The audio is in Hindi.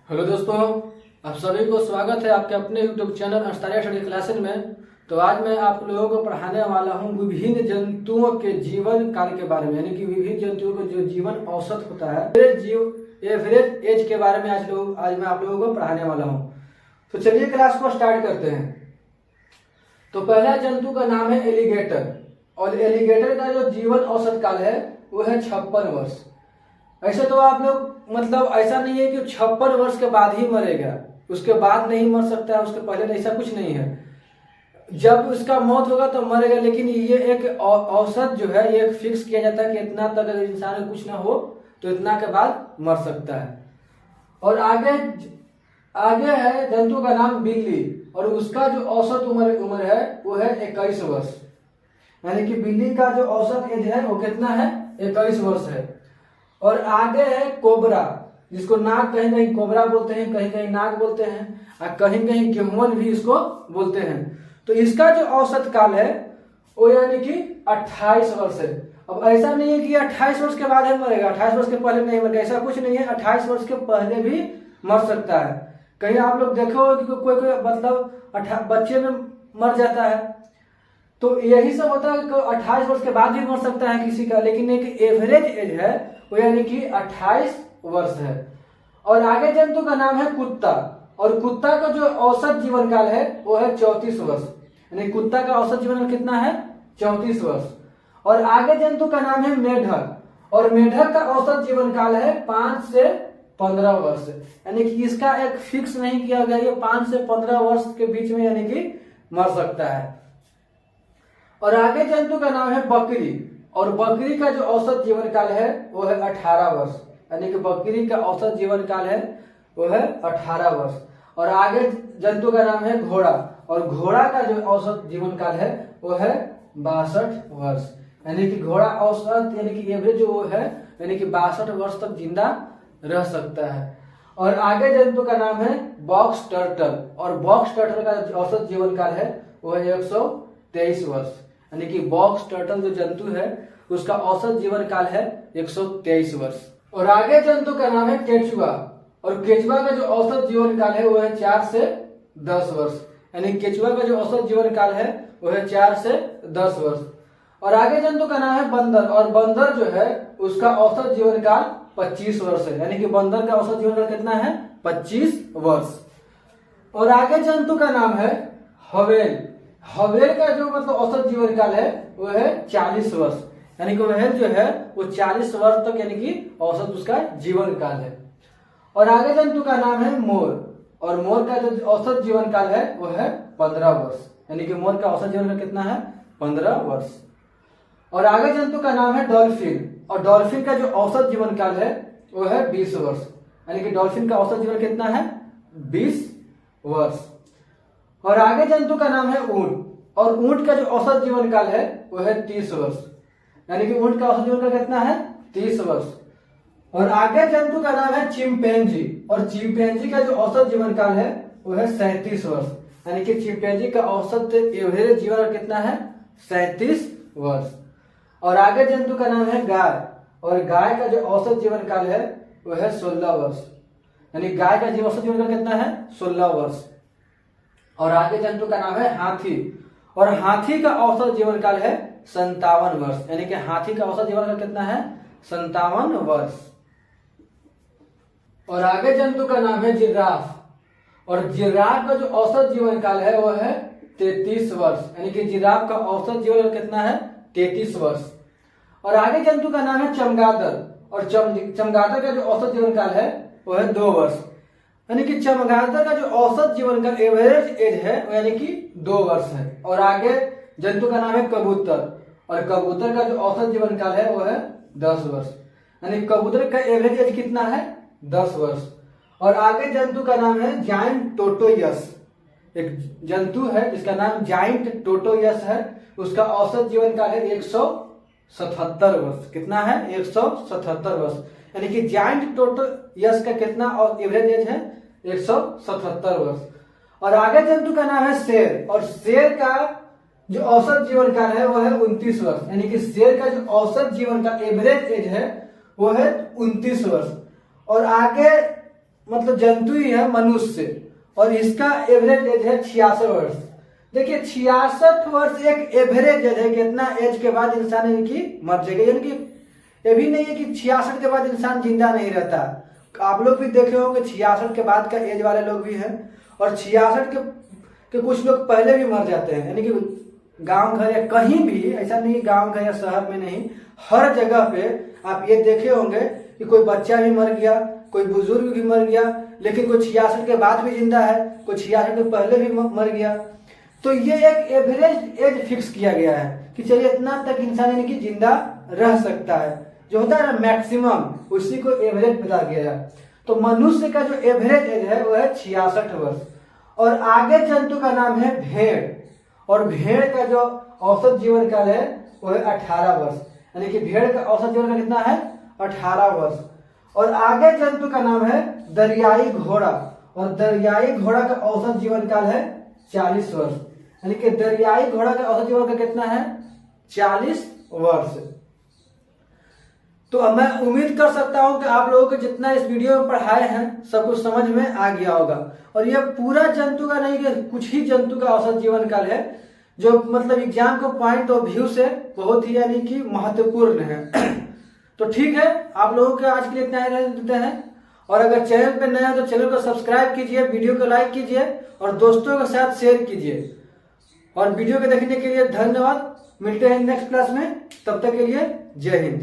हेलो दोस्तों, आप सभी को स्वागत है आपके अपने यूट्यूब चैनल अंस्तारिया स्टडी क्लासेस में। तो आज मैं आप लोगों को पढ़ाने वाला हूं विभिन्न जंतुओं के जीवन काल के बारे में, यानी कि विभिन्न जंतुओं का जो जीवन औसत होता है, एवरेज एज के बारे में आज मैं आप लोगों को पढ़ाने वाला हूं। तो चलिए क्लास को स्टार्ट करते हैं। तो पहला जंतु का नाम है एलिगेटर, और एलिगेटर का जो जीवन औसत काल है वो है 56 वर्ष। ऐसे तो आप लोग ऐसा नहीं है कि 56 वर्ष के बाद ही मरेगा, उसके बाद नहीं मर सकता है, उसके पहले ऐसा कुछ नहीं है। जब उसका मौत होगा तो मरेगा, लेकिन ये एक औसत जो है ये फिक्स किया जाता है कि इतना तक अगर इंसान को कुछ ना हो तो इतना के बाद मर सकता है। और आगे है जंतु का नाम बिल्ली, और उसका जो औसत उम्र है वो है 21 वर्ष। यानी कि बिल्ली का जो औसत एज है वो कितना है, 21 वर्ष है। और आगे है कोबरा, जिसको नाग कहीं कहीं कोबरा बोलते हैं, कहीं कहीं नाग बोलते हैं, और कहीं कहीं गेहुअन भी इसको बोलते हैं। तो इसका जो औसत काल है वो यानी कि 28 वर्ष है। अब ऐसा नहीं है कि 28 वर्ष के बाद ही मरेगा, 28 वर्ष के पहले नहीं मरेगा, ऐसा कुछ नहीं है। 28 वर्ष के पहले भी मर सकता है। कहीं आप लोग देखे हो कि कोई बच्चे में मर जाता है, तो यही सब होता है कि 28 वर्ष के बाद भी मर सकता है किसी का, लेकिन एक एवरेज एज है वो यानी कि 28 वर्ष है। और आगे जंतु का नाम है कुत्ता, और कुत्ता का जो औसत जीवन काल है वो है 34 वर्ष। यानी कुत्ता का औसत जीवन काल कितना है, 34 वर्ष। और आगे जंतु का नाम है मेढक, और मेढक का औसत जीवन काल है 5 से 15 वर्ष। यानी कि इसका एक फिक्स नहीं किया गया, ये 5 से 15 वर्ष के बीच में यानी कि मर सकता है। और आगे जंतु का नाम है बकरी, और बकरी का जो औसत जीवन काल है वो है 18 वर्ष। यानी कि बकरी का औसत जीवन काल है वो है 18 वर्ष। और आगे जंतु का नाम है घोड़ा, और घोड़ा का जो औसत जीवन काल है वो है 62 वर्ष। यानी कि घोड़ा औसत यानी कि एवरेज जो है यानी कि 62 वर्ष तक जिंदा रह सकता है। और आगे जंतु का नाम है बॉक्स टर्टल, और बॉक्स टर्टल का जो औसत जीवन काल है वो है 123 वर्ष। यानी कि बॉक्स टर्टल जो जंतु है उसका औसत जीवन काल है 123 वर्ष। और आगे जंतु का नाम है केचुआ, और केचुआ का जो औसत जीवन काल है वो है 4 से 10 वर्ष। यानी केचुआ का जो औसत जीवन काल है वो है 4 से 10 वर्ष। और आगे जंतु का नाम है बंदर, और बंदर जो है उसका औसत जीवन काल 25 वर्ष है। यानी कि बंदर का औसत जीवन काल कितना है, 25 वर्ष। और आगे जंतु का नाम है हवेल, हवेल का जो औसत जीवन काल है वो है 40 वर्ष। यानी कि वह जो है वो 40 वर्ष तक यानी कि औसत उसका जीवन काल है। और आगे जंतु का नाम है मोर, और मोर का जो औसत जीवन काल है वो है 15 वर्ष। यानी कि मोर का औसत जीवन काल कितना है, 15 वर्ष। और आगे जंतु का नाम है डॉल्फिन, और डॉल्फिन का जो औसत जीवन काल है वो है 20 वर्ष। यानी कि डॉल्फिन का औसत जीवन कितना है, 20 वर्ष। और आगे जंतु का नाम है ऊंट, और ऊंट का जो औसत जीवन काल है वो है 30 वर्ष। यानी कि ऊंट का औसत जीवन काल कितना है, 30 वर्ष। और आगे जंतु का नाम है चिंपैंजी, और चिंपैंजी का जो औसत जीवन काल है वो है 37 वर्ष। यानी कि चिंपैंजी का औसत एवरेज जीवन काल कितना है, 37 वर्ष। और आगे जंतु का नाम है गाय, और गाय का जो औसत जीवन काल है वो है 16 वर्ष। यानी गाय का औसत जीवन काल कितना है, 16 वर्ष। और आगे जंतु का नाम है हाथी, और हाथी का औसत जीवन काल है 57 वर्ष। यानी कि हाथी का औसत जीवन काल कितना है, 57 वर्ष। और आगे जंतु का नाम है जिराफ, और जिराफ का जो औसत जीवन काल है वो है 33 वर्ष। यानी कि जिराफ का औसत जीवन काल कितना है, 33 वर्ष। और आगे जंतु का नाम है चमगादड़, और चमगादड़ का जो औसत जीवन काल है वो है 2 वर्ष। यानी कि चमगादड़ का जो औसत जीवन काल एवरेज एज है वो यानी कि 2 वर्ष है। और आगे जंतु का नाम है कबूतर, और कबूतर का जो औसत जीवन काल है वो है 10 वर्ष। यानी कबूतर का एवरेज एज कितना है, 10 वर्ष। और आगे जंतु का नाम है जाइंट टोटोयस, एक जंतु है जिसका नाम जाइंट टोटोयस है, उसका औसत जीवन काल है 177 वर्ष। कितना है, 177 वर्ष। यानी कि जाइंट टोटोयस का कितना और एवरेज एज है, 177 वर्ष। और आगे जंतु का नाम है शेर, और शेर का जो औसत जीवन काल है वो है 29 वर्ष। यानी कि शेर का जो औसत जीवन का एवरेज एज है वो है 29 वर्ष। और आगे मतलब जंतु ही है मनुष्य, और इसका एवरेज एज है 66 वर्ष। देखिए 66 वर्ष एक एवरेज एज है, कितना एज के बाद इंसान यानी कि मर जाएगा, यानी कि ये भी नहीं है कि 66 के बाद इंसान जिंदा नहीं रहता। आप लोग भी देखे होंगे 66 के बाद का एज वाले लोग भी हैं, और 66 के कुछ लोग पहले भी मर जाते हैं। यानी कि गांव घर या कहीं भी, ऐसा नहीं गांव घर या शहर में नहीं, हर जगह पे आप ये देखे होंगे कि कोई बच्चा भी मर गया, कोई बुजुर्ग भी मर गया, लेकिन कोई 66 के बाद भी जिंदा है, कोई 66 के पहले भी मर गया। तो ये एक एवरेज एज फिक्स किया गया है कि चलिए इतना तक इंसान यानी कि जिंदा रह सकता है, जो होता है ना मैक्सिमम, उसी को एवरेज बता गया है। तो मनुष्य का जो एवरेज एज है वो है 66 वर्ष। और आगे जंतु का नाम है भेड़, और भेड़ का जो औसत जीवन काल है वो है 18 वर्ष, यानी कि भेड़ का औसत जीवन काल कितना है 18 वर्ष। और आगे जंतु का नाम है दरियाई घोड़ा, और दरियाई घोड़ा का औसत जीवन काल है 40 वर्ष, यानी कि दरियाई घोड़ा का औसत जीवन काल कितना है 40 वर्ष। तो मैं उम्मीद कर सकता हूं कि आप लोगों को जितना इस वीडियो में पढ़ाए हैं सब कुछ समझ में आ गया होगा। और यह पूरा जंतु का नहीं कि कुछ ही जंतु का औसत जीवन काल है, जो मतलब एग्जाम को पॉइंट ऑफ व्यू से बहुत ही यानी कि महत्वपूर्ण है। तो ठीक है, आप लोगों के आज के लिए इतना ही रहने देते हैं। और अगर चैनल पे नए हो तो चैनल को सब्सक्राइब कीजिए, वीडियो को लाइक कीजिए और दोस्तों के साथ शेयर कीजिए। और वीडियो को देखने के लिए धन्यवाद। मिलते हैं नेक्स्ट क्लास में, तब तक के लिए जय हिंद।